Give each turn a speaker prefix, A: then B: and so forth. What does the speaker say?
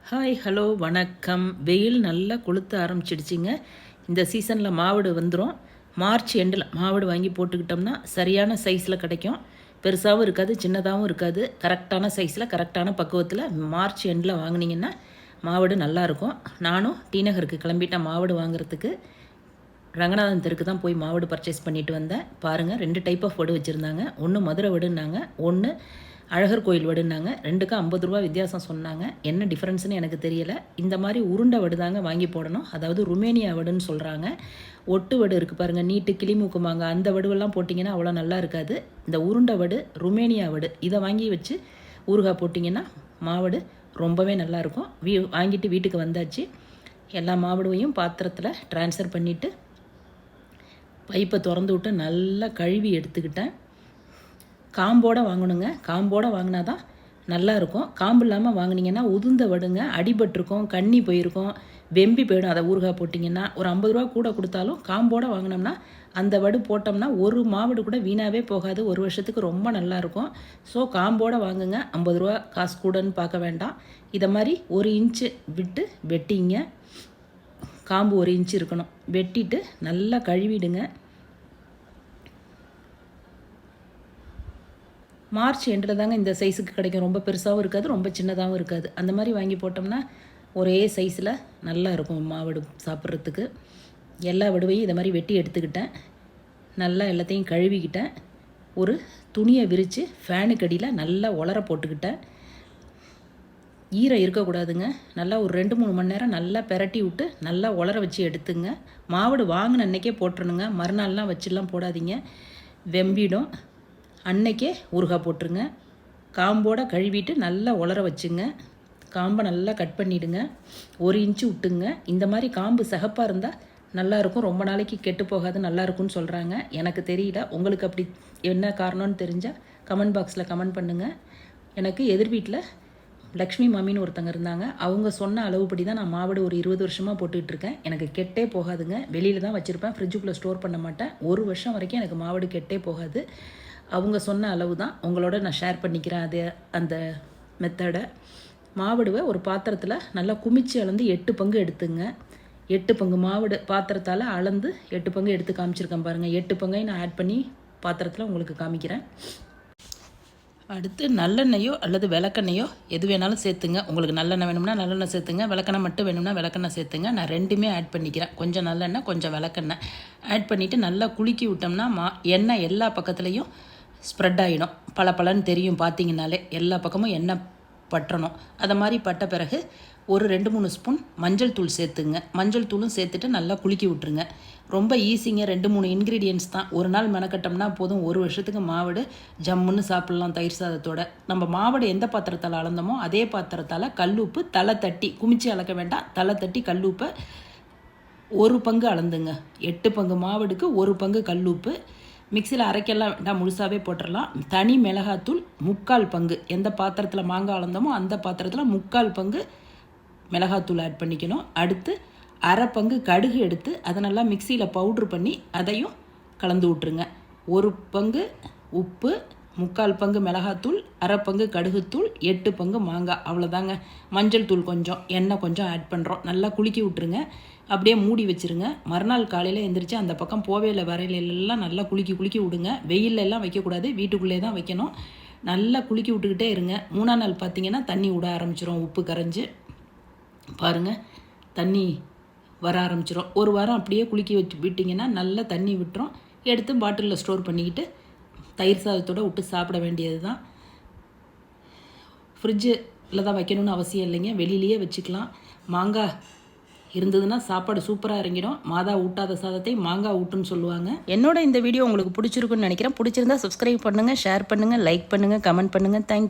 A: Hi hello வணக்கம். வெயில் நல்லா கொளுத்த ஆரம்பிச்சிடுச்சிங்க. இந்த சீசனில் மாவடு வந்துடும். மார்ச் எண்டில் மாவடு வாங்கி போட்டுக்கிட்டோம்னா சரியான சைஸில் கிடைக்கும். பெருசாகவும் இருக்காது, சின்னதாகவும் இருக்காது. கரெக்டான சைஸில் கரெக்டான பக்குவத்தில் மார்ச் எண்டில் வாங்கினீங்கன்னா மாவடு நல்லாயிருக்கும். நானும் டி நகருக்கு கிளம்பிட்டேன் மாவடு வாங்குறதுக்கு. ரங்கநாதன் தெருக்கு தான் போய் மாவடு பர்ச்சேஸ் பண்ணிட்டு வந்தேன். பாருங்கள், 2 டைப் ஆஃப் வடு வச்சுருந்தாங்க. ஒன்று மதுரை வடுன்னாங்க, ஒன்று அழகர் கோயில் வடுன்னாங்க. 2க்கும் 50 ரூபா வித்தியாசம் சொன்னாங்க. என்ன டிஃப்ரென்ஸ்னு எனக்கு தெரியலை. இந்த மாதிரி உருண்டை வடு தாங்க வாங்கி போடணும். அதாவது ருமேனியா வடுன்னு சொல்கிறாங்க. ஒட்டு வடு இருக்குது பாருங்கள், நீட்டு கிளிமூக்குமாங்க, அந்த வடுவெல்லாம் போட்டிங்கன்னா அவ்வளோ நல்லா இருக்காது. இந்த உருண்டை வடு ருமேனியா வடு இதை வாங்கி வச்சு ஊறுகாய் போட்டிங்கன்னா மாவடு ரொம்பவே நல்லாயிருக்கும். வாங்கிட்டு வீட்டுக்கு வந்தாச்சு. எல்லா மாவடுவையும் பாத்திரத்தில் ட்ரான்ஸ்ஃபர் பண்ணிவிட்டு பைப்பை திறந்து விட்டு நல்லா கழுவி எடுத்துக்கிட்டேன். காம்போடு வாங்கணுங்க. காம்போடு வாங்கினா தான் நல்லாயிருக்கும். காம்பு இல்லாமல் வாங்கினீங்கன்னா உதுந்த வடுங்க, அடிபட்டிருக்கும், கண்ணி போயிருக்கும், வெம்பி போயிடும். அதை ஊறுகாய் போட்டிங்கன்னா ஒரு 50 ரூபா கூட கொடுத்தாலும் காம்போடு வாங்கினோம்னா அந்த வடு போட்டோம்னா ஒரு மாவடு கூட வீணாகவே போகாது. ஒரு வருஷத்துக்கு ரொம்ப நல்லாயிருக்கும். ஸோ காம்போடு வாங்குங்க. 50 ரூபா காசு கூடன்னு பார்க்க வேண்டாம். இதை மாதிரி 1 இன்ச்சு விட்டு வெட்டிங்க. காம்பு 1 இன்ச்சு இருக்கணும். வெட்டிட்டு நல்லா கழுவிடுங்க. மார்ச் எண்டில் தாங்க இந்த சைஸுக்கு கிடைக்கும். ரொம்ப பெருசாகவும் இருக்காது, ரொம்ப சின்னதாகவும் இருக்காது. அந்த மாதிரி வாங்கி போட்டோம்னா ஒரே சைஸில் நல்லா இருக்கும் மாவடு சாப்பிட்றதுக்கு. எல்லா வடுவையும் இதை மாதிரி வெட்டி எடுத்துக்கிட்டேன். நல்லா எல்லாத்தையும் கழுவிக்கிட்டேன். ஒரு துணியை விரித்து ஃபேனுக்கு அடியில் நல்லா உலர போட்டுக்கிட்டேன். ஈரம் இருக்கக்கூடாதுங்க. நல்லா ஒரு 2-3 மணி நேரம் நல்லா பெரட்டி விட்டு நல்லா உலர வச்சு எடுத்துங்க. மாவடு வாங்கின அன்றைக்கே போட்டுருணுங்க. மறுநாள்லாம் வச்சுலாம் போடாதீங்க, வெம்பிடும். அன்னைக்கே ஊறுகாய் போட்டுருங்க. காம்போடு கழுவிட்டு நல்லா உலர வச்சுங்க. காம்பை நல்லா கட் பண்ணிவிடுங்க. 1 இன்ச்சு விட்டுங்க. இந்த மாதிரி காம்பு சிகப்பாக இருந்தால் நல்லாயிருக்கும், ரொம்ப நாளைக்கு கெட்டு போகாது, நல்லாயிருக்கும்னு சொல்கிறாங்க. எனக்கு தெரியல, உங்களுக்கு அப்படி என்ன காரணம்னு தெரிஞ்சால் கமெண்ட் பாக்ஸில் கமெண்ட் பண்ணுங்கள். எனக்கு எதிர் வீட்டில் லக்ஷ்மி மாமின்னு ஒருத்தங்க இருந்தாங்க. அவங்க சொன்ன அளவுப்படி தான் நான் மாவடு ஒரு 20 வருஷமாக போட்டுட்ருக்கேன். எனக்கு கெட்டே போகாதுங்க. வெளியில் தான் வச்சுருப்பேன், ஃப்ரிட்ஜுக்குள்ளே ஸ்டோர் பண்ண மாட்டேன். 1 வருஷம் வரைக்கும் எனக்கு மாவடு கெட்டே போகாது. அவங்க சொன்ன அளவு தான் உங்களோட நான் ஷேர் பண்ணிக்கிறேன். அந்த மெத்தடை. மாவடுவை ஒரு பாத்திரத்தில் நல்லா குமிச்சு அளந்து 8 பங்கு எடுத்துங்க. 8 பங்கு மாவடு பாத்திரத்தால் அளந்து 8 பங்கு எடுத்து காமிச்சிருக்கேன் பாருங்கள். 8 பங்கையும் நான் ஆட் பண்ணி பாத்திரத்தில் உங்களுக்கு காமிக்கிறேன். அடுத்து நல்லெண்ணெயோ அல்லது விளக்கெண்ணெயோ எது வேணாலும் சேர்த்துங்க. உங்களுக்கு நல்லெண்ணெய் வேணும்னா நல்லெண்ணெய் சேர்த்துங்க, விளக்கெண்ணெய் மட்டும் வேணும்னா விளக்கெண்ணெய் சேர்த்துங்க. நான் 2மே ஆட் பண்ணிக்கிறேன். கொஞ்சம் நல்லெண்ணெய், கொஞ்சம் விளக்கெண்ணெய் ஆட் பண்ணிவிட்டு நல்லா குலுக்கி விட்டோம்னா எண்ணெய் எல்லா பக்கத்துலேயும் ஸ்ப்ரெட் ஆகிடும். பலன்னு தெரியும் பார்த்தீங்கன்னாலே. எல்லா பக்கமும் எண்ணெய் பற்றணும். அதை மாதிரி பட்ட பிறகு ஒரு 2-3 ஸ்பூன் மஞ்சள் தூள் சேர்த்துங்க. மஞ்சள் தூளும் சேர்த்துட்டு நல்லா குலுக்கி விட்ருங்க. ரொம்ப ஈஸிங்க. 2-3 இன்க்ரீடியன்ட்ஸ் தான். ஒரு நாள் மெனக்கட்டோம்னா போதும். 1 வருஷத்துக்கு மாவடு ஜம்முன்னு சாப்பிட்லாம் தயிர் சாதத்தோட. நம்ம மாவடு எந்த பாத்திரத்தால் அளந்தோமோ அதே பாத்திரத்தால் கல்லுப்பு தலை தட்டி, குமிச்சு அளக்க வேண்டாம், தலை தட்டி கல்லுப்பை 1 பங்கு அளந்துங்க. 8 பங்கு மாவடுக்கு 1 பங்கு கல்லுப்பு. மிக்சியில் அரைக்கலாம் வேண்டாம், முழுசாகவே போட்டுடலாம். தனி மிளகாத்தூள் 3/4 பங்கு. எந்த பாத்திரத்தில் மாங்காய் அளந்தோமோ அந்த பாத்திரத்தில் 3/4 பங்கு மிளகாத்தூள் ஆட் பண்ணிக்கணும். அடுத்து 1/2 பங்கு கடுகு எடுத்து அதை நல்லா மிக்சியில் பவுட்ரு பண்ணி அதையும் கலந்து விட்ருங்க. 1 பங்கு உப்பு, 3/4 பங்கு மிளகாத்தூள், 1/2 பங்கு கடுகுத்தூள், 8 பங்கு மாங்காய். அவ்வளோதாங்க. மஞ்சள் தூள் கொஞ்சம், எண்ணெய் கொஞ்சம் ஆட் பண்ணுறோம். நல்லா குலுக்கி விட்ருங்க. அப்படியே மூடி வச்சுருங்க. மறுநாள் காலையில் எழுந்திரிச்சு அந்த பக்கம் போவேல வரையிலெல்லாம் நல்லா குலுக்கி விடுங்க. வெயிலில் எல்லாம் வைக்கக்கூடாது, வீட்டுக்குள்ளே தான் வைக்கணும். நல்லா குலுக்கி விட்டுக்கிட்டே இருங்க. 3ஆம் நாள் பார்த்தீங்கன்னா தண்ணி விட ஆரம்பிச்சிடும். உப்பு கரைஞ்சி பாருங்கள், தண்ணி வர ஆரம்பிச்சிடும். 1 வாரம் அப்படியே குலுக்கி வச்சு விட்டிங்கன்னா நல்லா தண்ணி விட்டுரும். எடுத்து பாட்டிலில் ஸ்டோர் பண்ணிக்கிட்டு தயிர் சாதத்தோடு விட்டு சாப்பிட வேண்டியது தான். ஃப்ரிட்ஜில் தான் வைக்கணும்னு அவசியம் இல்லைங்க, வெளியிலேயே வச்சுக்கலாம். மாங்காய் இருந்ததுன்னா சாப்பாடு சூப்பராக இறங்கிடும். மாதா ஊட்டாத சாதத்தை மாங்காய் ஊட்டுன்னு சொல்லுவாங்க. என்னோட இந்த வீடியோ உங்களுக்கு பிடிச்சிருக்குன்னு நினைக்கிறேன். பிடிச்சிருந்தா சப்ஸ்கிரைப் பண்ணுங்கள், ஷேர் பண்ணுங்கள், லைக் பண்ணுங்கள், கமெண்ட் பண்ணுங்கள். தேங்க்யூ.